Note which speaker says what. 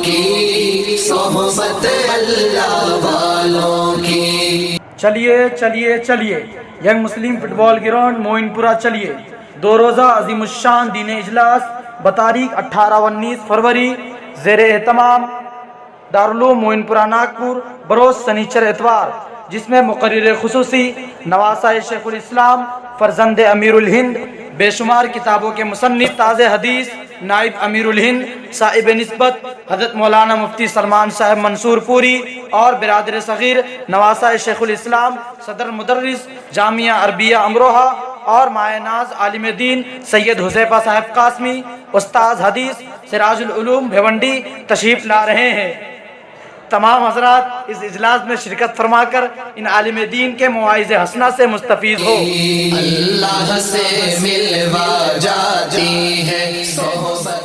Speaker 1: کی صحبت اللہ والوں کی۔
Speaker 2: چلیے چلیے چلیے ینگ مسلم فٹ بال گراؤنڈ موئن پورہ چلیے، 2 روزہ عظیم الشان دین اجلاس بتاریخ 18 و 19 فروری زیر اہتمام دارالعلوم موئن پورہ ناگپور بروز سنیچر اتوار، جس میں مقرر خصوصی نواسہ شیخ الاسلام فرزند امیر الہند، بے شمار کتابوں کے مصنف، تاز حدیث نائب امیر الہند صاحب نسبت حضرت مولانا مفتی سلمان صاحب منصور پوری اور برادر صغیر نواسہ شیخ الاسلام صدر مدرس جامعہ عربیہ امروہہ اور مائع ناز عالم دین سید حذیفہ صاحب قاسمی استاذ حدیث سراج العلوم بھیونڈی تشریف لا رہے ہیں۔ تمام حضرات اس اجلاس میں شرکت فرما کر ان عالم دین کے مواعظ حسنہ سے مستفید ہو۔
Speaker 1: اللہ سے ملوا جاتی ہے صحبت